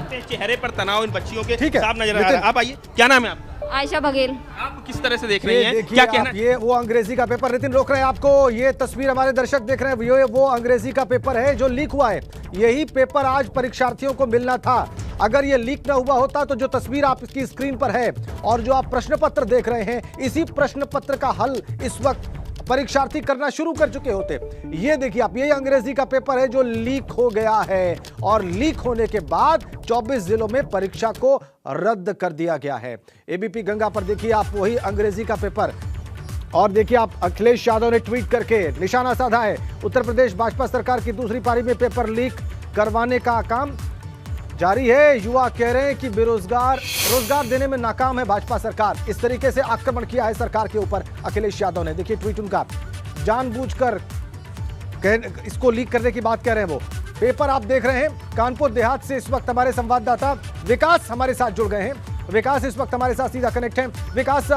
सकते हैं चेहरे पर तनाव इन बच्चियों के ठीक है, साफ नजर आ रहा है। आप आइए, क्या नाम है आपका? आयशा बघेल। आप किस तरह से देख रही हैं, देखिए क्या आप, कहना? ये वो अंग्रेजी का पेपर, नितिन रोक रहे हैं आपको। ये तस्वीर हमारे दर्शक देख रहे हैं, ये वो अंग्रेजी का पेपर है जो लीक हुआ है। यही पेपर आज परीक्षार्थियों को मिलना था। अगर ये लीक ना हुआ होता तो जो तस्वीर आपकी स्क्रीन पर है और जो आप प्रश्न पत्र देख रहे हैं, इसी प्रश्न पत्र का हल इस वक्त परीक्षार्थी करना शुरू कर चुके होते। ये देखिए आप, ये अंग्रेजी का पेपर है जो लीक हो गया है और लीक होने के बाद 24 जिलों में परीक्षा को रद्द कर दिया गया है। एबीपी गंगा पर देखिए आप वही अंग्रेजी का पेपर, और देखिए आप अखिलेश यादव ने ट्वीट करके निशाना साधा है। उत्तर प्रदेश भाजपा सरकार की दूसरी पारी में पेपर लीक करवाने का काम जारी है। युवा कह रहे हैं कि रोजगार देने में नाकाम है भाजपा सरकार। इस तरीके से आक्रमण किया है सरकार के ऊपर अखिलेश यादव ने। देखिए ट्वीट उनका, जानबूझकर इसको लीक करने की बात कह रहे हैं वो। पेपर आप देख रहे हैं। कानपुर देहात से इस वक्त हमारे संवाददाता विकास हमारे साथ जुड़ गए हैं। विकास इस वक्त हमारे साथ सीधा कनेक्ट है। विकास,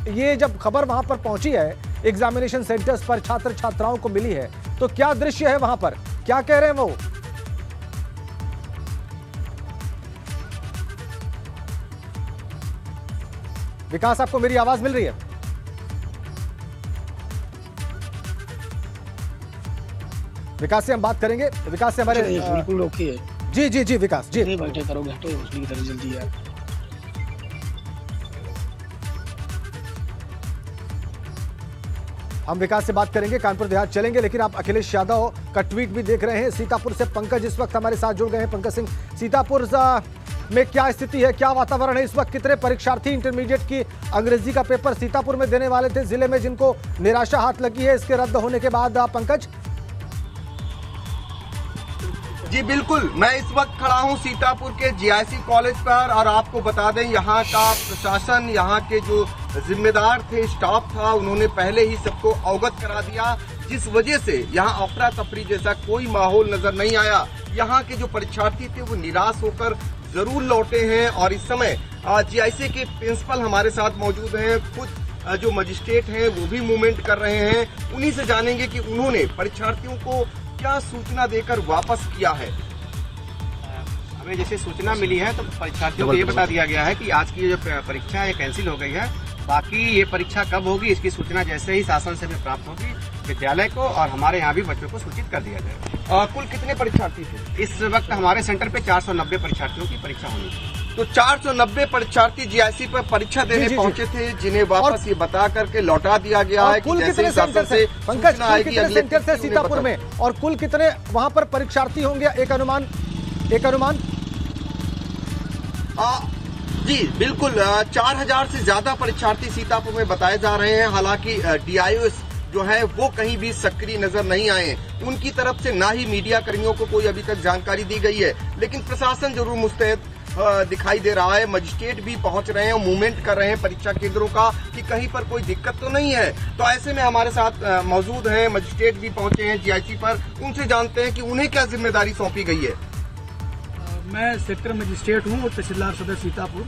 ये जब खबर वहां पर पहुंची है, एग्जामिनेशन सेंटर्स पर छात्र छात्राओं को मिली है, तो क्या दृश्य है वहां पर, क्या कह रहे हैं वो? विकास, आपको मेरी आवाज मिल रही है? विकास से हम बात करेंगे। विकास से हमारे बिल्कुल ओके है। जी जी जी विकास जी, नहीं बैठे करोगे हटो उसकी तरह जल्दी यार। हम विकास से बात करेंगे, कानपुर देहात चलेंगे, लेकिन आप अखिलेश यादव का ट्वीट भी देख रहे हैं। सीतापुर से पंकज इस वक्त हमारे साथ जुड़ गए हैं। पंकज सिंह, सीतापुर में क्या स्थिति है, क्या वातावरण है इस वक्त? कितने परीक्षार्थी इंटरमीडिएट की अंग्रेजी का पेपर सीतापुर में देने वाले थे, जिले में जिनको निराशा हाथ लगी है इसके रद्द होने के बाद? पंकज जी बिल्कुल, मैं इस वक्त खड़ा हूं सीतापुर के जीआईसी कॉलेज पर, और आपको बता दें यहाँ का प्रशासन, यहाँ के जो जिम्मेदार थे, स्टाफ था, उन्होंने पहले ही सबको अवगत करा दिया, जिस वजह से यहाँ अफरा तफरी जैसा कोई माहौल नजर नहीं आया। यहाँ के जो परीक्षार्थी थे वो निराश होकर जरूर लौटे हैं, और इस समय जीआईसी के प्रिंसिपल हमारे साथ मौजूद हैं। खुद जो मजिस्ट्रेट हैं वो भी मूवमेंट कर रहे हैं। उन्हीं से जानेंगे कि उन्होंने परीक्षार्थियों को क्या सूचना देकर वापस किया है। हमें जैसे सूचना मिली है तो परीक्षार्थियों को ये बता दिया गया है कि आज की जो परीक्षा है कैंसिल हो गई है। बाकी ये परीक्षा कब होगी इसकी सूचना जैसे ही शासन से हमें प्राप्त होगी, विद्यालय को और हमारे यहाँ भी बच्चों को सूचित कर दिया जाएगा। कुल कितने परीक्षार्थी थे? इस वक्त हमारे सेंटर पे 490 परीक्षार्थियों की परीक्षा होनी थी। तो 490 परीक्षार्थी जीआईसी पर परीक्षा देने पहुंचे थे, जिन्हें वापस ये बता करके लौटा दिया गया है। कुल कितने सेंटर से पंकज, कुल कितने सेंटर से सीतापुर में, और कुल कितने वहां पर परीक्षार्थी होंगे? एक अनुमान जी बिल्कुल, 4000 से ज्यादा परीक्षार्थी सीतापुर में बताए जा रहे हैं। हालांकि डीआईओएस जो है वो कहीं भी सक्रिय नजर नहीं आए। उनकी तरफ से ना ही मीडिया कर्मियों को कोई अभी तक जानकारी दी गई है, लेकिन प्रशासन जरूर मुस्तैद दिखाई दे रहा है। मजिस्ट्रेट भी पहुंच रहे हैं, मूवमेंट कर रहे हैं परीक्षा केंद्रों का कि कहीं पर कोई दिक्कत तो नहीं है। तो ऐसे में हमारे साथ मौजूद हैं, मजिस्ट्रेट भी पहुंचे हैं जीआईसी पर। उनसे जानते हैं कि उन्हें क्या जिम्मेदारी सौंपी गई है। मैं सेक्टर मजिस्ट्रेट हूँ और तहसीलदार सदर सीतापुर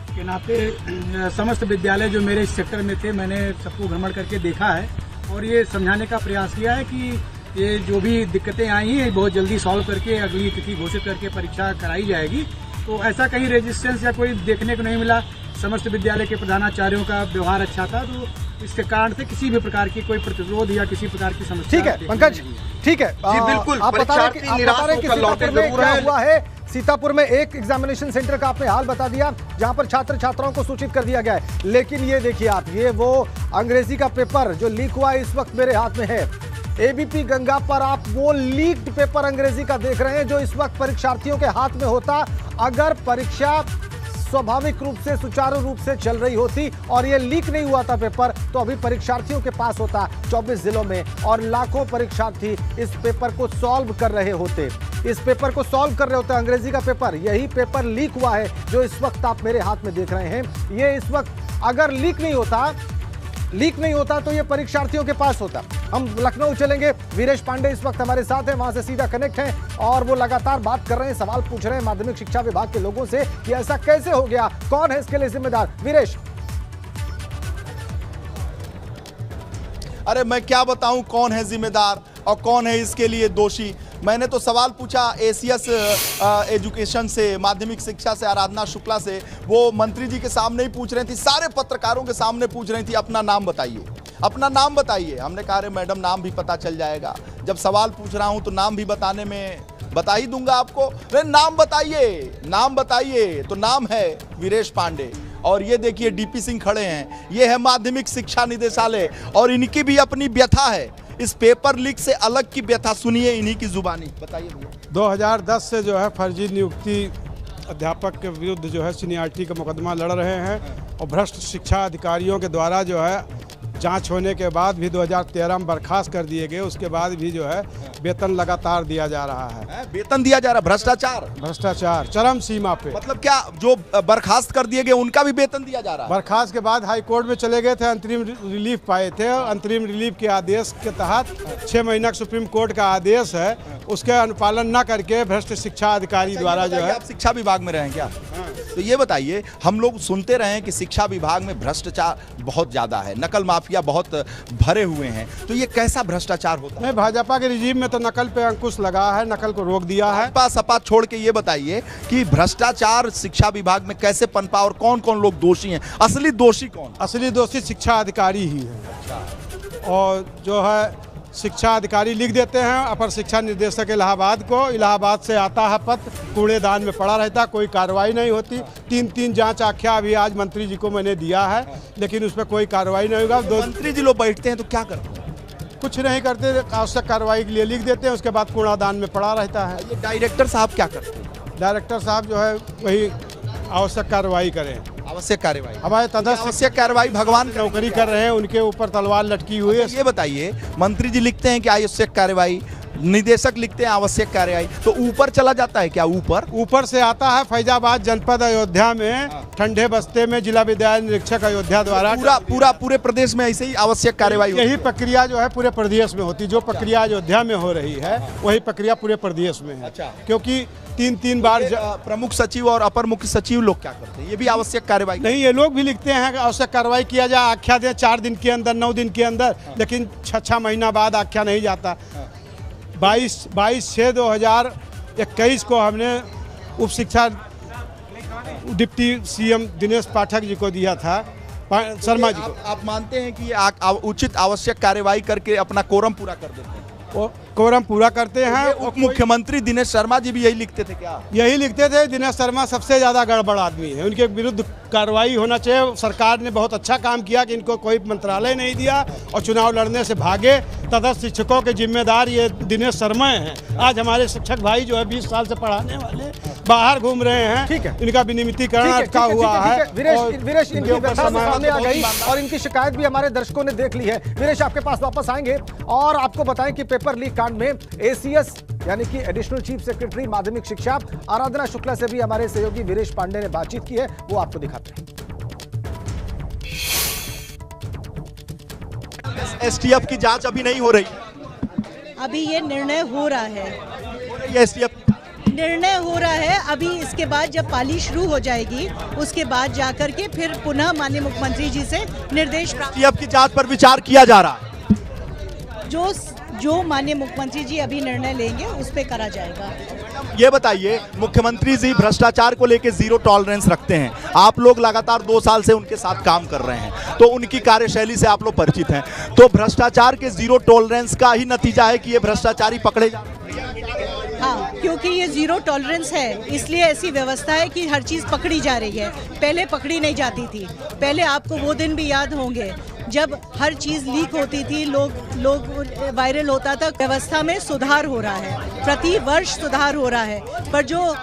के नाते समस्त विद्यालय जो मेरे इस सेक्टर में थे, मैंने सबको भ्रमण करके देखा है और ये समझाने का प्रयास किया है कि ये जो भी दिक्कतें आई हैं बहुत जल्दी सॉल्व करके अगली तिथि घोषित करके परीक्षा कराई जाएगी। तो ऐसा कहीं रेजिस्टेंस या कोई देखने को नहीं मिला। समस्त विद्यालय के प्रधानाचार्यों का व्यवहार अच्छा था, तो इसके कारण से किसी भी प्रकार की कोई प्रतिरोध या किसी प्रकार की समस्या। ठीक है पंकज, ठीक है बिल्कुल। आप बता रहे हैं कि सीतापुर में क्या हुआ है। सीतापुर में एक एग्जामिनेशन सेंटर का आपने हाल बता दिया जहां पर छात्र छात्राओं को सूचित कर दिया गया है, लेकिन ये देखिए आप, ये वो अंग्रेजी का पेपर जो लीक हुआ है इस वक्त मेरे हाथ में है। एबीपी गंगा पर आप वो लीक्ड पेपर अंग्रेजी का देख रहे हैं जो इस वक्त परीक्षार्थियों के हाथ में होता अगर परीक्षा स्वाभाविक रूप से सुचारू रूप से चल रही होती और ये लीक नहीं हुआ था पेपर, तो अभी परीक्षार्थियों के पास होता 24 जिलों में और लाखों परीक्षार्थी इस पेपर को सॉल्व कर रहे होते। इस पेपर को सॉल्व कर रहे होते अंग्रेजी का पेपर। यही पेपर लीक हुआ है जो इस वक्त आप मेरे हाथ में देख रहे हैं। ये इस वक्त अगर लीक नहीं होता तो ये परीक्षार्थियों के पास होता। हम लखनऊ चलेंगे, वीरेश पांडे इस वक्त हमारे साथ हैं, वहां से सीधा कनेक्ट हैं और वो लगातार बात कर रहे हैं, सवाल पूछ रहे हैं माध्यमिक शिक्षा विभाग के लोगों से कि ऐसा कैसे हो गया, कौन है इसके लिए जिम्मेदार। वीरेश, अरे मैं क्या बताऊं कौन है जिम्मेदार और कौन है इसके लिए दोषी। मैंने तो सवाल पूछा एसीएस एजुकेशन से, माध्यमिक शिक्षा से, आराधना शुक्ला से, वो मंत्री जी के सामने ही पूछ रही थी, सारे पत्रकारों के सामने पूछ रही थी अपना नाम बताइए, अपना नाम बताइए। हमने कहा अरे मैडम नाम भी पता चल जाएगा, जब सवाल पूछ रहा हूं तो नाम भी बताने में बता ही दूंगा आपको। अरे नाम बताइए, नाम बताइए। तो नाम है वीरेश पांडे, और ये देखिए डीपी सिंह खड़े हैं, ये है माध्यमिक शिक्षा निदेशालय, और इनकी भी अपनी व्यथा है, इस पेपर लीक से अलग की व्यथा सुनिए इन्हीं की जुबानी। बताइए भैया। 2010 से जो है फर्जी नियुक्ति अध्यापक के विरुद्ध जो है सीनियरिटी का मुकदमा लड़ रहे हैं, और भ्रष्ट शिक्षा अधिकारियों के द्वारा जो है जांच होने के बाद भी 2013 में बर्खास्त कर दिए गए, उसके बाद भी जो है वेतन लगातार दिया जा रहा है। वेतन दिया जा रहा है, भ्रष्टाचार चरम सीमा पे। मतलब क्या जो बर्खास्त कर दिए गए उनका भी वेतन दिया जा रहा है? बर्खास्त के बाद हाई कोर्ट में चले गए थे, अंतरिम रिलीफ पाए थे, अंतरिम रिलीफ के आदेश के तहत 6 महीना का सुप्रीम कोर्ट का आदेश है, उसके अनुपालन न करके भ्रष्ट शिक्षा अधिकारी द्वारा जो है। आप शिक्षा विभाग में रहे हैं क्या? तो ये बताइए, हम लोग सुनते रहे हैं कि शिक्षा विभाग में भ्रष्टाचार बहुत ज्यादा है, नकल माफिया बहुत भरे हुए हैं, तो ये कैसा भ्रष्टाचार होता है? नहीं, भाजपा के रिजीम में तो नकल पे अंकुश लगा है, नकल को रोक दिया है। सपा छोड़ के ये बताइए कि भ्रष्टाचार शिक्षा विभाग में कैसे पनपा और कौन कौन लोग दोषी हैं? असली दोषी कौन? असली दोषी शिक्षा अधिकारी ही है, और जो है शिक्षा अधिकारी लिख देते हैं अपर शिक्षा निर्देशक इलाहाबाद को, इलाहाबाद से आता है पत्र, कूड़ेदान में पड़ा रहता, कोई कार्रवाई नहीं होती। 3 जांच आख्या अभी आज मंत्री जी को मैंने दिया है, लेकिन उस पर कोई कार्रवाई नहीं होगा। मंत्री जी लोग बैठते हैं तो क्या करते हैं? कुछ नहीं करते, आवश्यक कार्रवाई के लिए लिख देते हैं, उसके बाद कूड़ादान में पड़ा रहता है। ये डायरेक्टर साहब क्या करते हैं? डायरेक्टर साहब जो है वही आवश्यक कार्रवाई करें, आवश्यक कार्रवाई। हमारे तदस्थ आवश्यक कार्रवाई भगवान नौकरी कर रहे हैं, उनके ऊपर तलवार लटकी हुई है। ये बताइए, मंत्री जी लिखते हैं कि आवश्यक कार्रवाई, निदेशक लिखते हैं आवश्यक कार्रवाई, तो ऊपर चला जाता है क्या? ऊपर से आता है फैजाबाद जनपद अयोध्या में, ठंडे बस्ते में जिला विद्यालय निरीक्षक अयोध्या द्वारा पूरे प्रदेश में ऐसे ही आवश्यक कार्रवाई। यही प्रक्रिया जो है पूरे प्रदेश में होती, जो प्रक्रिया अयोध्या में हो रही है वही प्रक्रिया पूरे प्रदेश में है। क्योंकि 3 बार प्रमुख सचिव और अपर मुख्य सचिव लोग क्या करते हैं? ये भी आवश्यक कार्रवाई नहीं, ये लोग भी लिखते हैं आवश्यक कार्रवाई किया जाए, आख्या दें 4 दिन के अंदर, 9 दिन के अंदर, लेकिन 6 महीना बाद आख्या नहीं जाता। 22/6/2021 को हमने उप शिक्षा डिप्टी सीएम दिनेश पाठक जी को दिया था, शर्मा जी को। आप मानते हैं कि उचित आवश्यक कार्रवाई करके अपना कोरम पूरा कर देते हैं? कोरम पूरा करते हैं। उप मुख्यमंत्री दिनेश शर्मा जी भी यही लिखते थे क्या? यही लिखते थे। दिनेश शर्मा सबसे ज़्यादा गड़बड़ आदमी है, उनके विरुद्ध कार्रवाई होना चाहिए। सरकार ने बहुत अच्छा काम किया कि इनको कोई मंत्रालय नहीं दिया और चुनाव लड़ने से भागे। तदस्थ शिक्षकों के जिम्मेदार ये दिनेश शर्मा हैं। आज हमारे शिक्षक भाई जो है 20 साल से पढ़ाने वाले बाहर घूम रहे हैं। ठीक है, इनका विनियमितीकरण अटका हुआ है। वीरेश इनकी व्यथा सामने आ गई और इनकी शिकायत भी हमारे दर्शकों ने देख ली है। वीरेश आपके पास वापस आएंगे और आपको बताएं कि पेपर लीक कांड में एसीएस यानी कि एडिशनल चीफ सेक्रेटरी माध्यमिक शिक्षा आराधना शुक्ला से भी हमारे सहयोगी वीरेश पांडे ने बातचीत की है, वो आपको दिखाते हैं। एसटीएफ की जांच अभी नहीं हो रही, अभी ये निर्णय हो रहा है। एसटीएफ निर्णय हो रहा है। अभी इसके बाद जब पाली शुरू हो जाएगी उसके बाद जाकर के फिर पुनः माननीय मुख्यमंत्री जी से निर्देश प्राप्त। एसटीएफ की जांच पर विचार किया जा रहा है। जो माननीय मुख्यमंत्री जी अभी निर्णय लेंगे उस पे करा जाएगा। ये बताइए, मुख्यमंत्री जी भ्रष्टाचार को लेकर 0 टॉलरेंस रखते हैं। आप लोग लगातार 2 साल से उनके साथ काम कर रहे हैं, तो उनकी कार्यशैली से आप लोग परिचित हैं। तो भ्रष्टाचार के 0 टॉलरेंस का ही नतीजा है कि ये भ्रष्टाचारी पकड़े जा रहे हैं। हाँ, क्योंकि ये 0 टॉलरेंस है, इसलिए ऐसी व्यवस्था है कि हर चीज़ पकड़ी जा रही है। पहले पकड़ी नहीं जाती थी। पहले आपको वो दिन भी याद होंगे जब हर चीज़ लीक होती थी, लोग वायरल होता था। व्यवस्था में सुधार हो रहा है, प्रति वर्ष सुधार हो रहा है। पर जो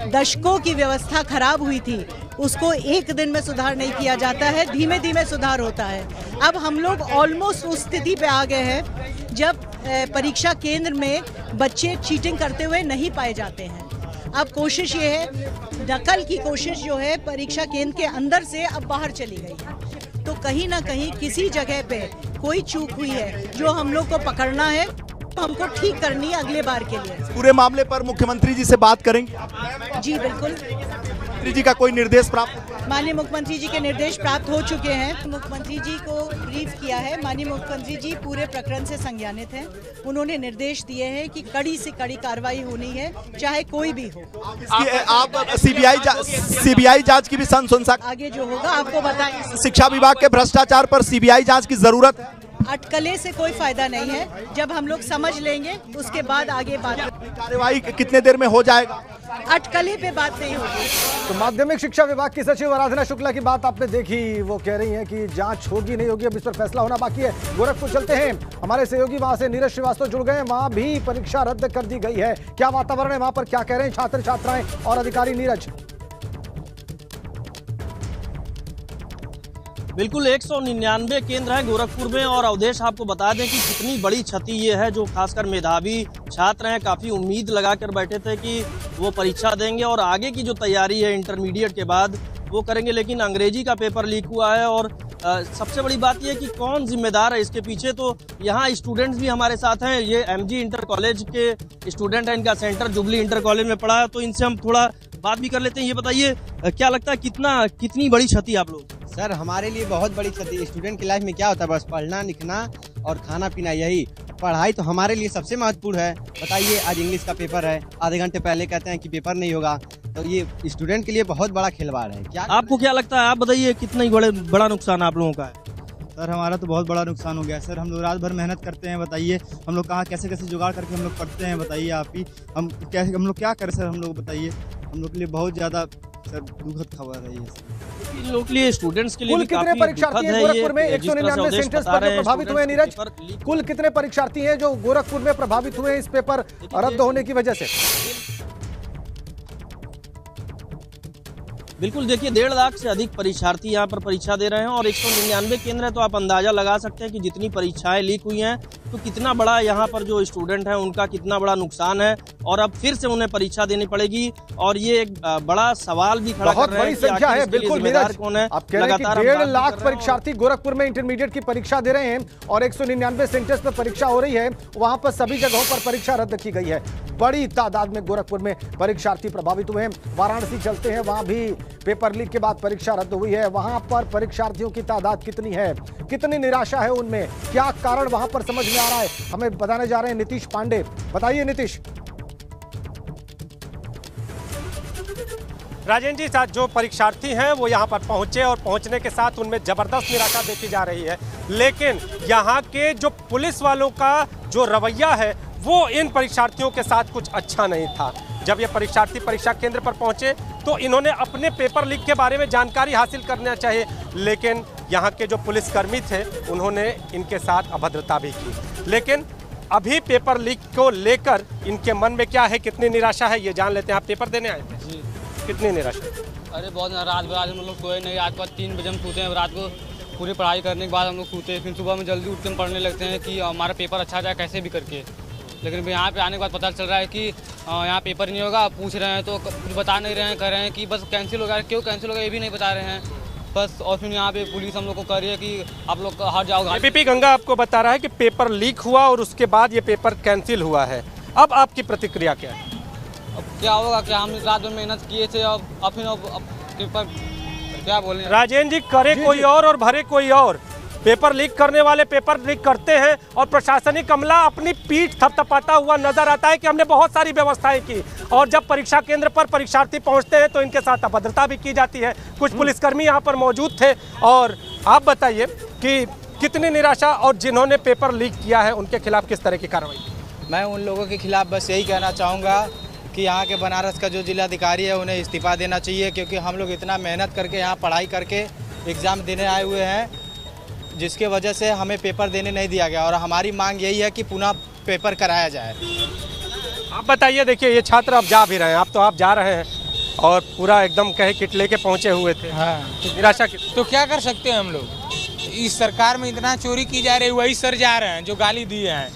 दशकों की व्यवस्था खराब हुई थी उसको एक दिन में सुधार नहीं किया जाता है, धीमे धीमे सुधार होता है। अब हम लोग ऑलमोस्ट उस स्थिति पे आ गए हैं जब परीक्षा केंद्र में बच्चे चीटिंग करते हुए नहीं पाए जाते हैं। अब कोशिश ये है, नकल की कोशिश जो है परीक्षा केंद्र के अंदर से अब बाहर चली गई है। तो कहीं ना कहीं किसी जगह पे कोई चूक हुई है जो हम लोग को पकड़ना है, हमको ठीक करनी है अगले बार के लिए। पूरे मामले पर मुख्यमंत्री जी से बात करेंगे? जी बिल्कुल। मुख्यमंत्री जी का कोई निर्देश प्राप्त? माननीय मुख्यमंत्री जी के निर्देश प्राप्त हो चुके हैं। मुख्यमंत्री जी को ब्रीफ किया है। माननीय मुख्यमंत्री जी पूरे प्रकरण से संज्ञानित हैं। उन्होंने निर्देश दिए हैं कि कड़ी से कड़ी कार्रवाई होनी है, चाहे कोई भी हो। आप सीबीआई जांच की भी अनुशंसा, आगे जो होगा आपको बताएंगे। शिक्षा विभाग के भ्रष्टाचार पर सीबीआई जांच की जरूरत है। अटकले से कोई फायदा नहीं है। जब हम लोग समझ लेंगे उसके बाद आगे बात। कार्रवाई कितने देर में हो जाएगा? अटकले पे बात नहीं होगी। तो माध्यमिक शिक्षा विभाग की सचिव आराधना शुक्ला की बात आपने देखी। वो कह रही हैं कि जांच होगी नहीं होगी, अब इस पर फैसला होना बाकी है। गोरखपुर चलते हैं, हमारे सहयोगी वहां से नीरज श्रीवास्तव जुड़ गए हैं। वहां भी परीक्षा रद्द कर दी गई है। क्या वातावरण है वहां पर, क्या कह रहे हैं छात्र छात्राएं और अधिकारी? नीरज। बिल्कुल 199 केंद्र है गोरखपुर में। और अवधेश आपको बता दें कि कितनी बड़ी क्षति ये है, जो खासकर मेधावी छात्र हैं काफ़ी उम्मीद लगाकर बैठे थे कि वो परीक्षा देंगे और आगे की जो तैयारी है इंटरमीडिएट के बाद वो करेंगे, लेकिन अंग्रेजी का पेपर लीक हुआ है। और सबसे बड़ी बात यह कि कौन जिम्मेदार है इसके पीछे, तो यहाँ स्टूडेंट्स भी हमारे साथ हैं। ये MG इंटर कॉलेज के स्टूडेंट हैं, इनका सेंटर जुबली इंटर कॉलेज में पड़ा है, तो इनसे हम थोड़ा बात भी कर लेते हैं। ये बताइए क्या लगता है कितनी बड़ी क्षति आप लोग? सर हमारे लिए बहुत बड़ी क्षति। स्टूडेंट की लाइफ में क्या होता है, बस पढ़ना लिखना और खाना पीना, यही पढ़ाई तो हमारे लिए सबसे महत्वपूर्ण है। बताइए आज इंग्लिश का पेपर है, आधे घंटे पहले कहते हैं कि पेपर नहीं होगा, तो ये स्टूडेंट के लिए बहुत बड़ा खिलवाड़ है। क्या आपको क्या लगता है, आप बताइए कितना ही बड़ा नुकसान आप लोगों का है? सर हमारा तो बहुत बड़ा नुकसान हो गया सर। हम लोग रात भर मेहनत करते हैं, बताइए हम लोग कहाँ कैसे जुगाड़ करके हम लोग पढ़ते हैं, बताइए आप ही। हम लोग क्या करें सर, हम लोग बताइए। हम लोग के लिए बहुत ज़्यादा सर दुखद खबर है ये। इन लोगों के लिए, स्टूडेंट्स के लिए कुल कितने परीक्षार्थी हैं गोरखपुर में? 199 सेंटर्स पर जो प्रभावित हुए नीरज, कुल कितने परीक्षार्थी हैं जो गोरखपुर में प्रभावित हुए इस पेपर रद्द होने की वजह से? बिल्कुल देखिए 1.5 लाख से अधिक परीक्षार्थी यहाँ पर परीक्षा दे रहे हैं और 199 केंद्र है, तो आप अंदाजा लगा सकते हैं कि जितनी परीक्षाएं लीक हुई हैं तो कितना बड़ा यहाँ पर जो स्टूडेंट हैं उनका कितना बड़ा नुकसान है और अब फिर से उन्हें परीक्षा देनी पड़ेगी। और ये एक बड़ा सवाल भी खड़ा कर रहे हैं कि संख्या है। बिल्कुल नीरज, कौन है? आप कह रहे हैं कि 1.5 लाख परीक्षार्थी गोरखपुर में इंटरमीडिएट की परीक्षा दे रहे हैं और 199 सेंटर्स पर परीक्षा हो रही है। वहां पर सभी जगहों पर परीक्षा रद्द की गई है। बड़ी तादाद में गोरखपुर में परीक्षार्थी प्रभावित हुए हैं। वाराणसी चलते हैं, वहां भी पेपर लीक के बाद परीक्षा रद्द हुई है। वहां पर परीक्षार्थियों की तादाद कितनी है, कितनी निराशा है उनमें, क्या कारण वहां पर समझ में आ रहा है, हमें बताने जा रहे हैं नीतीश पांडे। बताइए नीतीश। राजेंद्र जी, साथ जो परीक्षार्थी हैं वो यहाँ पर पहुँचे और पहुँचने के साथ उनमें ज़बरदस्त निराशा देखी जा रही है। लेकिन यहाँ के जो पुलिस वालों का जो रवैया है वो इन परीक्षार्थियों के साथ कुछ अच्छा नहीं था। जब ये परीक्षार्थी परीक्षा केंद्र पर पहुँचे तो इन्होंने अपने पेपर लीक के बारे में जानकारी हासिल करना चाहिए, लेकिन यहाँ के जो पुलिसकर्मी थे उन्होंने इनके साथ अभद्रता भी की। लेकिन अभी पेपर लीक को लेकर इनके मन में क्या है, कितनी निराशा है, ये जान लेते हैं। आप पेपर देने आए थे जी, कितनी निराशा? अरे बहुत रात भर आज हम लोग सोए नहीं। आज के बाद 3 बजे हम सोते हैं, रात को पूरी पढ़ाई करने के बाद हम लोग सोते हैं, फिर सुबह में जल्दी उठते हैं, पढ़ने लगते हैं कि हमारा पेपर अच्छा जाए कैसे भी करके। लेकिन यहाँ पे आने के बाद पता चल रहा है कि यहाँ पेपर नहीं होगा। पूछ रहे हैं तो कुछ बता नहीं रहे हैं, कह रहे हैं कि बस कैंसिल होगा। क्यों कैंसिल होगा ये भी नहीं बता रहे हैं बस। और फिर यहाँ पे पुलिस हम लोग को कह रही है कि आप लोग हट जाओ। एबीपी गंगा आपको बता रहा है कि पेपर लीक हुआ और उसके बाद ये पेपर कैंसिल हुआ है। अब आपकी प्रतिक्रिया क्या है? अब क्या होगा, क्या हम रात में मेहनत किए थे, अब पेपर क्या बोले राजेंद्र जी, करे कोई और भरे कोई और। पेपर लीक करने वाले पेपर लीक करते हैं और प्रशासनिक अमला अपनी पीठ थपथपाता हुआ नजर आता है कि हमने बहुत सारी व्यवस्थाएं की, और जब परीक्षा केंद्र पर परीक्षार्थी पहुंचते हैं तो इनके साथ अभद्रता भी की जाती है। कुछ पुलिसकर्मी यहां पर मौजूद थे। और आप बताइए कि कितनी निराशा, और जिन्होंने पेपर लीक किया है उनके खिलाफ किस तरह की कार्रवाई? मैं उन लोगों के खिलाफ बस यही कहना चाहूँगा कि यहाँ के बनारस का जो जिलाधिकारी है उन्हें इस्तीफा देना चाहिए, क्योंकि हम लोग इतना मेहनत करके यहाँ पढ़ाई करके एग्ज़ाम देने आए हुए हैं, जिसके वजह से हमें पेपर देने नहीं दिया गया। और हमारी मांग यही है कि पुनः पेपर कराया जाए। आप बताइए, देखिए ये छात्र अब जा भी रहे हैं, आप जा रहे हैं और पूरा एकदम कहे किट लेके पहुँचे हुए थे। हाँ, निराशा तो क्या कर सकते हैं हम लोग? इस सरकार में इतना चोरी की जा रही है, वही सर जा रहे हैं जो गाली दिए हैं।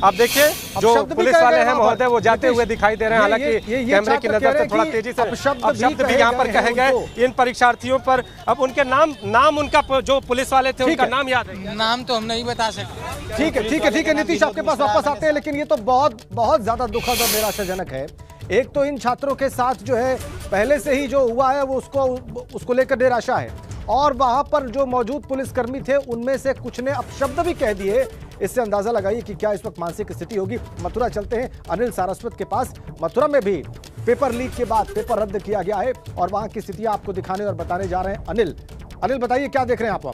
आप देखिए जो पुलिस वाले हैं महोदय वो जाते हुए दिखाई दे रहे हैं, हालांकि कैमरे की नजर से थोड़ा तेजी से अब शब्द भी यहाँ पर कहे गए इन परीक्षार्थियों पर। अब उनके नाम उनका जो पुलिस वाले थे उनका नाम याद है? नाम तो हम नहीं बता सकते। ठीक है नीतीश, आपके पास वापस आते हैं। लेकिन ये तो बहुत ज्यादा दुखद और निराशाजनक है। एक तो इन छात्रों के साथ जो है पहले से ही जो हुआ है वो उसको लेकर निराशा है, और वहां पर जो मौजूद पुलिसकर्मी थे उनमें से कुछ ने अपशब्द भी कह दिए। इससे अंदाजा लगाइए कि क्या इस वक्त मानसिक स्थिति होगी। मथुरा चलते हैं अनिल सारस्वत के पास। मथुरा में भी पेपर लीक के बाद पेपर रद्द किया गया है और वहां की स्थितियां आपको दिखाने और बताने जा रहे हैं अनिल बताइए क्या देख रहे हैं आप?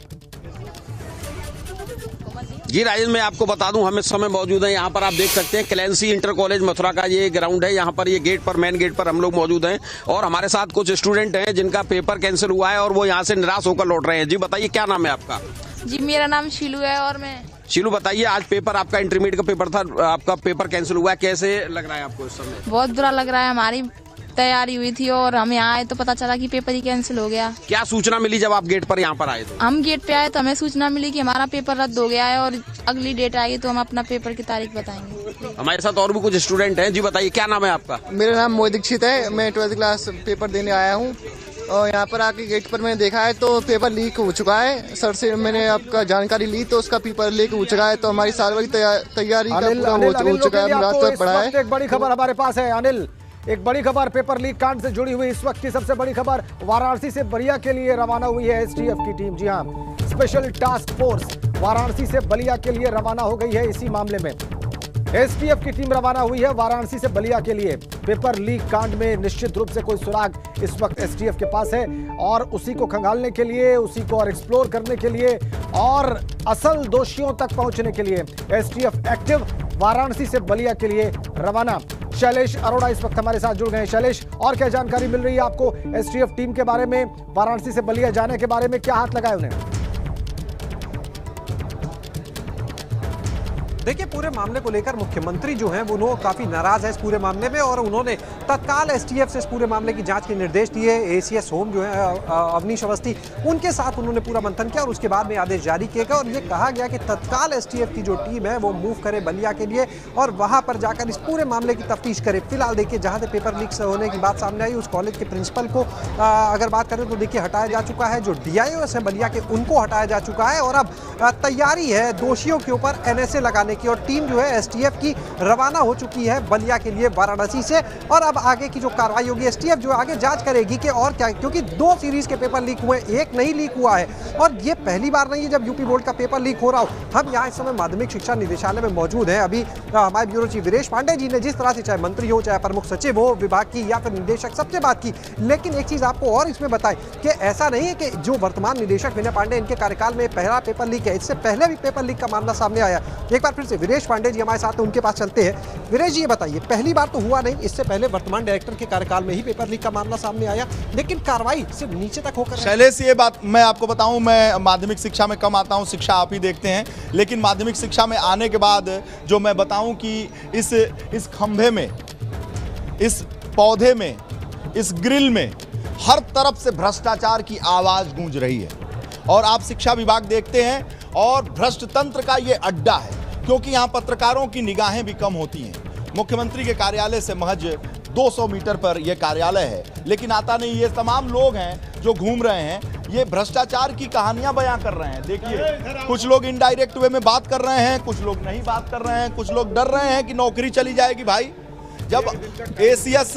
जी राजेंद्र, मैं आपको बता दूं हम इस समय मौजूद हैं यहाँ पर। आप देख सकते हैं क्लैंसी इंटर कॉलेज मथुरा का ये ग्राउंड है। यहाँ पर ये गेट पर, मेन गेट पर हम लोग मौजूद हैं और हमारे साथ कुछ स्टूडेंट हैं जिनका पेपर कैंसिल हुआ है और वो यहाँ से निराश होकर लौट रहे हैं। जी बताइए क्या नाम है आपका? जी मेरा नाम शीलू है और मैं शीलू, बताइए आज पेपर आपका इंटरमीडिएट का पेपर था, आपका पेपर कैंसिल हुआ है, कैसे लग रहा है आपको इस समय? बहुत बुरा लग रहा है। हमारी तैयारी हुई थी और हम यहाँ आए तो पता चला कि पेपर ही कैंसिल हो गया। क्या सूचना मिली जब आप गेट पर यहाँ पर आए? तो हम गेट पे आए तो हमें सूचना मिली कि हमारा पेपर रद्द हो गया है और अगली डेट आएगी तो हम अपना पेपर की तारीख बताएंगे। हमारे साथ और भी कुछ स्टूडेंट हैं। जी बताइए क्या नाम है आपका? मेरा नाम मोहित दीक्षित है, मैं 12th क्लास पेपर देने आया हूँ और यहाँ पर आके गेट पर मैंने देखा है तो पेपर लीक हो चुका है। सर से मैंने आपका जानकारी ली तो उसका पेपर लीक हो चुका है, तो हमारी साल भर की तैयारी का पूरा हो चुका है। रात तक पढ़ा है। एक बड़ी खबर हमारे पास है अनिल, एक बड़ी खबर पेपर लीक कांड से जुड़ी हुई। इस वक्त की सबसे बड़ी खबर, वाराणसी से बलिया के लिए रवाना हुई है एसटीएफ की टीम। जी हाँ, स्पेशल टास्क फोर्स वाराणसी से बलिया के लिए रवाना हो गई है। इसी मामले में एसटीएफ की टीम रवाना हुई है वाराणसी से बलिया के लिए। पेपर लीक कांड में निश्चित रूप से कोई सुराग इस वक्त एसटीएफ के पास है और उसी को खंगालने के लिए, उसी को और एक्सप्लोर करने के लिए और असल दोषियों तक पहुंचने के लिए एसटीएफ एक्टिव, वाराणसी से बलिया के लिए रवाना। शैलेश अरोड़ा इस वक्त हमारे साथ जुड़ गए हैं। शैलेश, और क्या जानकारी मिल रही है आपको एसटीएफ टीम के बारे में, वाराणसी से बलिया जाने के बारे में? क्या हाथ लगाए उन्हें? देखिए, पूरे मामले को लेकर मुख्यमंत्री जो हैं वो काफी नाराज है इस पूरे मामले में और उन्होंने तत्काल एसटीएफ से इस पूरे मामले की जांच के निर्देश दिए। एसीएस होम जो है अवनीश अवस्थी, उनके साथ उन्होंने पूरा मंथन किया और उसके बाद में आदेश जारी किए गए और ये कहा गया कि तत्काल एसटीएफ की जो टीम है वो मूव करे बलिया के लिए और वहां पर जाकर इस पूरे मामले की तफ्तीश करे। फिलहाल देखिए, जहां से पेपर लीक होने की बात सामने आई, उस कॉलेज के प्रिंसिपल को अगर बात करें तो देखिए हटाया जा चुका है। जो डीआईओ है बलिया के, उनको हटाया जा चुका है और अब तैयारी है दोषियों के ऊपर एनएसए लगाने की और टीम जो है एसटीएफ की रवाना हो चुकी है बलिया के लिए वाराणसी से। और अब आगे की जो कार्रवाई होगी, एसटीएफ जो आगे जांच करेगी कि और क्या, क्योंकि 2 सीरीज के पेपर लीक हुए, एक नहीं लीक हुआ है और ये पहली बार नहीं है जब यूपी बोर्ड का पेपर लीक हो रहा हो। हम यहाँ इस समय माध्यमिक शिक्षा निदेशालय में मौजूद हैं। अभी हमारे ब्यूरो चीफ वीरेश पांडे जी ने जिस तरह से, चाहे मंत्री हो, चाहे प्रमुख सचिव हो विभाग की या फिर निदेशक, सबसे बात की, लेकिन एक चीज आपको और इसमें बताएं कि ऐसा नहीं है कि जो वर्तमान निदेशक विनय पांडे, इनके कार्यकाल में पहला पेपर लीक है, इससे पहले भी पेपर लीक का मामला सामने आया। एक बार फिर से वीरेश पांडे जी हमारे साथ, उनके पास चलते हैं। वीरेश जी, ये बताइए, पहली बार तो हुआ नहीं, इससे पहले वर्तमान डायरेक्टर के कार्यकाल में ही पेपर लीक का मामला सामने आया, लेकिन कार्रवाई सिर्फ नीचे तक होकर। शैलेश, ये बात मैं आपको बताऊं, मैं माध्यमिक शिक्षा में कम आता हूं, शिक्षा आप ही देखते हैं, लेकिन माध्यमिक शिक्षा में आने के बाद जो मैं बताऊं कि इस खंभे में, इस पौधे में, इस ग्रिल में हर तरफ से भ्रष्टाचार की आवाज गूंज रही है और आप शिक्षा विभाग देखते हैं और भ्रष्ट तंत्र का ये अड्डा है, क्योंकि यहाँ पत्रकारों की निगाहें भी कम होती हैं। मुख्यमंत्री के कार्यालय से महज 200 मीटर पर यह कार्यालय है, लेकिन आता नहीं। ये तमाम लोग हैं जो घूम रहे हैं, ये भ्रष्टाचार की कहानियां बयां कर रहे हैं। देखिए, कुछ लोग इनडायरेक्ट वे में बात कर रहे हैं, कुछ लोग नहीं बात कर रहे हैं, कुछ लोग डर रहे हैं कि नौकरी चली जाएगी। भाई, जब एसीएस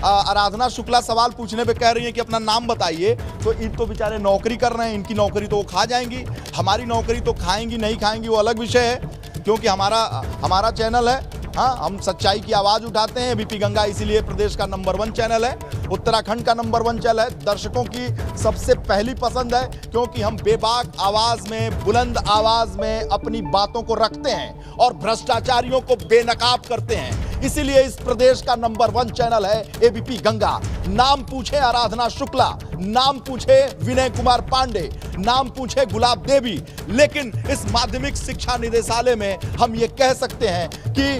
आराधना शुक्ला सवाल पूछने पे कह रही है कि अपना नाम बताइए, तो इन तो बेचारे नौकरी कर रहे हैं, इनकी नौकरी तो वो खा जाएंगी, हमारी नौकरी तो खाएंगी नहीं खाएंगी वो अलग विषय है, क्योंकि हमारा चैनल है। हाँ, हम सच्चाई की आवाज़ उठाते हैं। एबीपी गंगा इसीलिए प्रदेश का नंबर 1 चैनल है, उत्तराखंड का नंबर 1 चैनल है, दर्शकों की सबसे पहली पसंद है, क्योंकि हम बेबाक आवाज़ में, बुलंद आवाज़ में अपनी बातों को रखते हैं और भ्रष्टाचारियों को बेनकाब करते हैं। इसीलिए इस प्रदेश का नंबर 1 चैनल है एबीपी गंगा। नाम पूछे आराधना शुक्ला, नाम पूछे विनय कुमार पांडे, नाम पूछे गुलाब देवी, लेकिन इस माध्यमिक शिक्षा निदेशालय में हम ये कह सकते हैं कि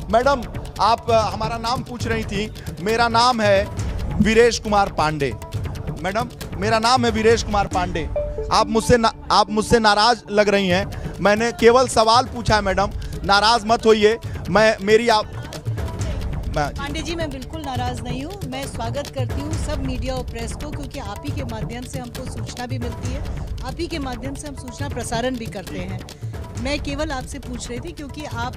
मैडम, आप हमारा नाम पूछ रही थी। मेरा नाम है वीरेश कुमार पांडे। मैडम, मेरा नाम है वीरेश कुमार पांडे। आप मुझसे नाराज लग रही हैं। मैंने केवल सवाल पूछा है मैडम, नाराज मत होइए। पांडे जी, मैं बिल्कुल नाराज नहीं हूँ। मैं स्वागत करती हूँ सब मीडिया और प्रेस को, क्योंकि आप ही के माध्यम से हमको सूचना भी मिलती है, आप ही के माध्यम से हम सूचना प्रसारण भी करते हैं। मैं केवल आपसे पूछ रही थी क्योंकि आप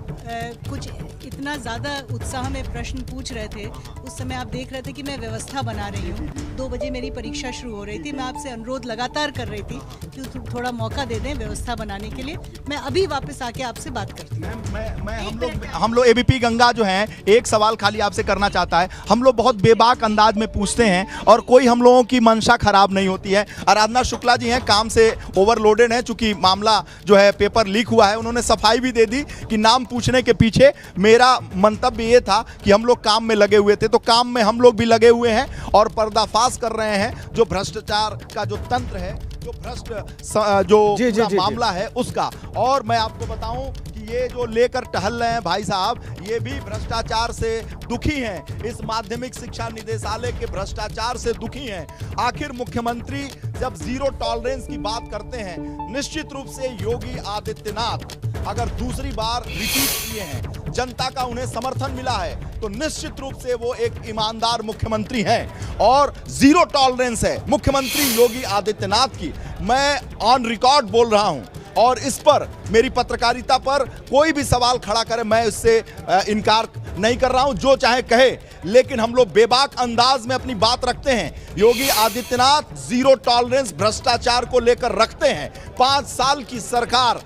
कुछ इतना ज़्यादा उत्साह में प्रश्न पूछ रहे थे। उस समय आप देख रहे थे कि मैं व्यवस्था बना रही हूँ। 2 बजे मेरी परीक्षा शुरू हो रही थी। मैं आपसे अनुरोध लगातार कर रही थी कि थोड़ा मौका दे दें व्यवस्था बनाने के लिए। मैं अभी वापस आके आपसे बात करती हूँ। हम लोग एबीपी गंगा जो हैं, एक सवाल खाली आपसे करना चाहता है। हम लोग बहुत बेबाक अंदाज में पूछते हैं और कोई हम लोगों की मंशा खराब नहीं होती है। आराधना शुक्ला जी हैं, काम से ओवरलोडेड हैं, चूंकि मामला जो है पेपर लीक हुआ है। उन्होंने सफाई भी दे दी कि नाम पूछने के पीछे मेरा मंतव्य ये था कि हम लोग काम में लगे हुए थे, तो काम में हम लोग भी लगे हुए हैं और पर्दाफाश कर रहे हैं जो भ्रष्टाचार का जो तंत्र है, जो भ्रष्ट जो मामला है उसका। और मैं आपको बताऊं कि ये जो लेकर टहल रहे हैं भाई साहब, ये भी भ्रष्टाचार से दुखी हैं, इस माध्यमिक शिक्षा निदेशालय के भ्रष्टाचार से दुखी हैं। आखिर मुख्यमंत्री जब जीरो टॉलरेंस की बात करते हैं, निश्चित रूप से योगी आदित्यनाथ अगर दूसरी बार रिपीट किए हैं, जनता का उन्हें समर्थन मिला है, तो निश्चित रूप से वो एक ईमानदार मुख्यमंत्री हैं और जीरो टॉलरेंस है मुख्यमंत्री योगी आदित्यनाथ की। मैं ऑन रिकॉर्ड बोल रहा हूं और इस पर मेरी पत्रकारिता पर कोई भी सवाल खड़ा करे, मैं इससे इनकार नहीं कर रहा हूं, जो चाहे कहे, लेकिन हम लोग बेबाक अंदाज में अपनी बात रखते हैं। योगी आदित्यनाथ जीरो टॉलरेंस भ्रष्टाचार को लेकर रखते हैं। 5 साल की सरकार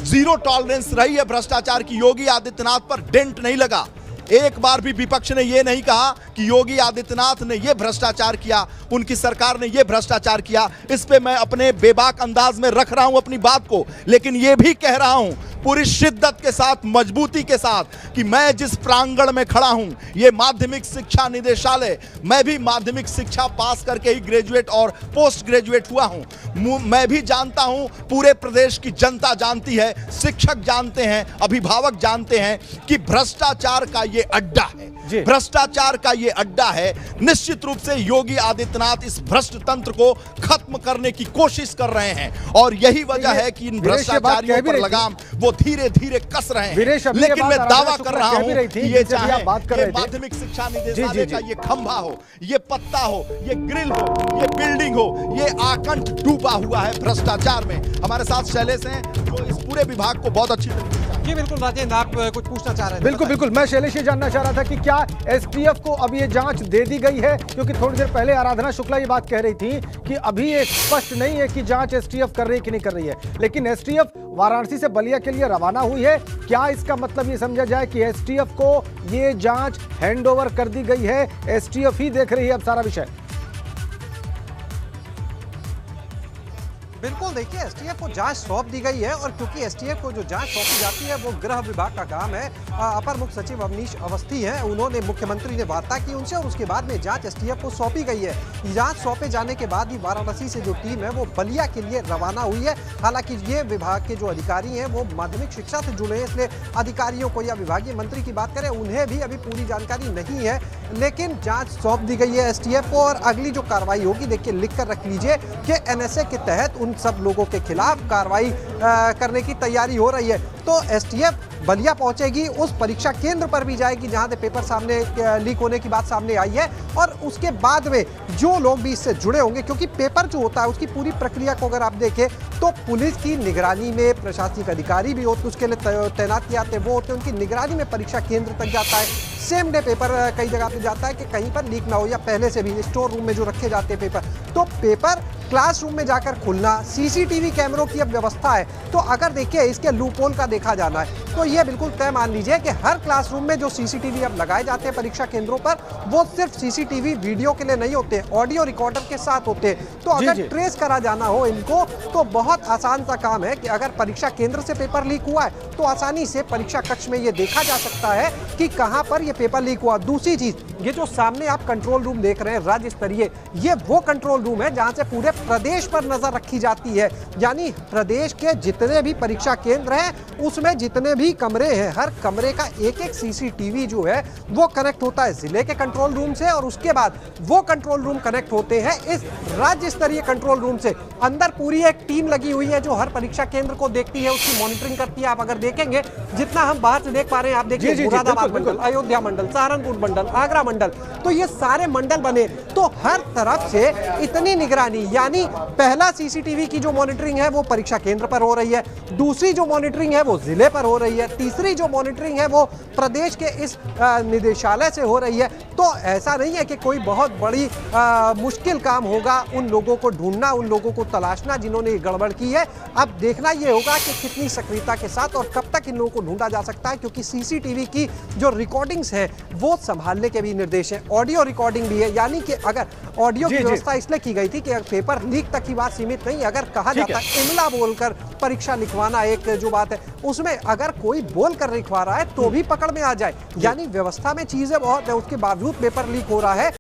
जीरो टॉलरेंस रही है भ्रष्टाचार की। योगी आदित्यनाथ पर डेंट नहीं लगा। एक बार भी विपक्ष ने यह नहीं कहा कि योगी आदित्यनाथ ने यह भ्रष्टाचार किया, उनकी सरकार ने यह भ्रष्टाचार किया। इस पे मैं अपने बेबाक अंदाज में रख रहा हूं अपनी बात को, लेकिन यह भी कह रहा हूं पूरी शिद्दत के साथ, मजबूती के साथ कि मैं जिस प्रांगण में खड़ा हूं, यह माध्यमिक शिक्षा निदेशालय, मैं भी माध्यमिक शिक्षा पास करके ही ग्रेजुएट और पोस्ट ग्रेजुएट हुआ हूं। मैं भी जानता हूं, पूरे प्रदेश की जनता जानती है, शिक्षक जानते हैं, अभिभावक जानते हैं कि भ्रष्टाचार का ये अड्डा है, भ्रष्टाचार का ये अड्डा है। निश्चित रूप से योगी आदित्यनाथ इस भ्रष्ट तंत्र को खत्म करने की कोशिश कर रहे हैं और यही वजह है कि इन भ्रष्टाचारियों पर लगाम वो धीरे धीरे कस रहे हैं। लेकिन मैं दावा कर रहा हूं कि ये चाहे ये माध्यमिक शिक्षा निदेशालय का ये खंभा हो, ये पत्ता हो, ये ग्रिल हो, ये बिल्डिंग हो, ये आकंठ डूबा हुआ है भ्रष्टाचार में। हमारे साथ शैलेश हैं जो इस पूरे विभाग को बहुत अच्छी तरीके से। जी बिल्कुल राजेंद्र, आप कुछ पूछना चाह रहे थे? बिल्कुल बिल्कुल, मैं शैलेश ये जानना चाह रहा था कि क्या एसटीएफ को अब ये जांच दे दी गई है? क्योंकि थोड़ी देर पहले आराधना शुक्ला ये बात कह रही थी कि अभी ये स्पष्ट नहीं है कि जांच एसटीएफ कर रही है कि नहीं कर रही है, लेकिन एसटीएफ वाराणसी से बलिया के लिए रवाना हुई है। क्या इसका मतलब ये समझा जाए कि एसटीएफ को ये जांच हैंडओवर कर दी गई है, एसटीएफ ही देख रही है अब सारा विषय? बिल्कुल, देखिए एसटीएफ को जांच सौंप दी गई है और क्योंकि एसटीएफ को जो जांच सौंपी जाती है वो गृह विभाग का काम है। अपर मुख्य सचिव अवनीश अवस्थी हैं, उन्होंने मुख्यमंत्री ने वार्ता की उनसे और उसके बाद में जांच एसटीएफ को सौंपी गई है। जांच सौंपे जाने के बाद ही वाराणसी से जो टीम है वो बलिया के लिए रवाना हुई है। हालांकि ये विभाग के जो अधिकारी हैं वो माध्यमिक शिक्षा से जुड़े हैं, इसलिए अधिकारियों को या विभागीय मंत्री की बात करें उन्हें भी अभी पूरी जानकारी नहीं है, लेकिन जाँच सौंप दी गई है एसटीएफ को और अगली जो कार्रवाई होगी देखिए लिख कर रख लीजिए कि एनएसए के तहत सब लोगों के खिलाफ कार्रवाई करने की तैयारी हो रही है। तो एसटीएफ बलिया पहुंचेगी, उस परीक्षा केंद्र पर भी जाएगी जहां से पेपर सामने लीक होने की बात सामने आई है और उसके बाद में जो लोग भी इससे जुड़े होंगे, क्योंकि पेपर जो होता है उसकी पूरी प्रक्रिया को अगर आप देखें तो पुलिस की निगरानी में प्रशासनिक अधिकारी भी होते, उसके लिए तैनात किए जाते हैं, वो होते हैं, उनकी निगरानी में परीक्षा केंद्र तक जाता है। सेम डे पेपर कई जगह पे जाता है कि कहीं पर लीक ना हो, या पहले से भी स्टोर रूम में जो रखे जाते हैं पेपर, तो पेपर क्लासरूम में जाकर खुलना, सीसीटीवी कैमरों की अब व्यवस्था है। तो अगर देखिए इसके लूपहोल का देखा जाना है तो ये बिल्कुल तय मान लीजिए कि हर क्लासरूम में जो सीसीटीवी अब लगाए जाते हैं परीक्षा केंद्रों पर, वो सिर्फ सीसीटीवी वीडियो के लिए नहीं होते, ऑडियो रिकॉर्डर के साथ होते हैं। तो अगर ट्रेस करा जाना हो इनको तो बहुत आसान सा काम है कि अगर परीक्षा केंद्र से पेपर लीक हुआ है तो आसानी से परीक्षा कक्ष में ये देखा जा सकता है कि कहाँ पर ये पेपर लीक हुआ। दूसरी चीज, ये जो सामने आप कंट्रोल रूम देख रहे हैं राज्य स्तरीय, ये वो कंट्रोल रूम है जहां से पूरे प्रदेश पर नजर रखी जाती है। यानी प्रदेश के जितने भी परीक्षा केंद्र हैं उसमें जितने भी कमरे हैं, हर कमरे का एक एक सीसीटीवी जो है वो कनेक्ट होता है जिले के कंट्रोल रूम से और उसके बाद वो कंट्रोल रूम कनेक्ट होते हैं इस राज्य स्तरीय कंट्रोल रूम से। अंदर पूरी एक टीम लगी हुई है जो हर परीक्षा केंद्र को देखती है, उसकी मॉनिटरिंग करती है। आप अगर देखेंगे जितना हम बाहर से देख पा रहे हैं, आप देखिए मुरादाबाद मंडल, अयोध्या मंडल, सहारनपुर मंडल, आगरा मंडल, तो ये सारे मंडल बने। तो तो हर तरफ से इतनी निगरानी, यानी पहला सीसीटीवी की जो मॉनिटरिंग है वो परीक्षा केंद्र पर हो रही है, दूसरी जो मॉनिटरिंग है वो जिले पर हो रही है, तीसरी जो मॉनिटरिंग है वो प्रदेश के इस निदेशालय से हो रही है। तो ऐसा नहीं है कि कोई बहुत बड़ी मुश्किल काम होगा उन लोगों को ढूंढना, उन लोगों को तलाशना जिन्होंने गड़बड़ की है। अब देखना यह होगा कि कितनी सक्रियता के साथ और कब तक इन लोगों को ढूंढा जा सकता है, क्योंकि सीसीटीवी की जो रिकॉर्डिंग्स हैं वो संभालने के भी निर्देश हैं, ऑडियो रिकॉर्डिंग भी है। यानी कि अगर ऑडियो की व्यवस्था इसलिए की गई थी कि पेपर लीक तक की बात सीमित नहीं, अगर कहा जाता है इमला बोलकर परीक्षा लिखवाना, एक जो बात है उसमें अगर कोई बोलकर लिखवा रहा है तो भी पकड़ में आ जाए। यानी व्यवस्था में चीजें बहुत है, उसके बावजूद पेपर लीक हो रहा है।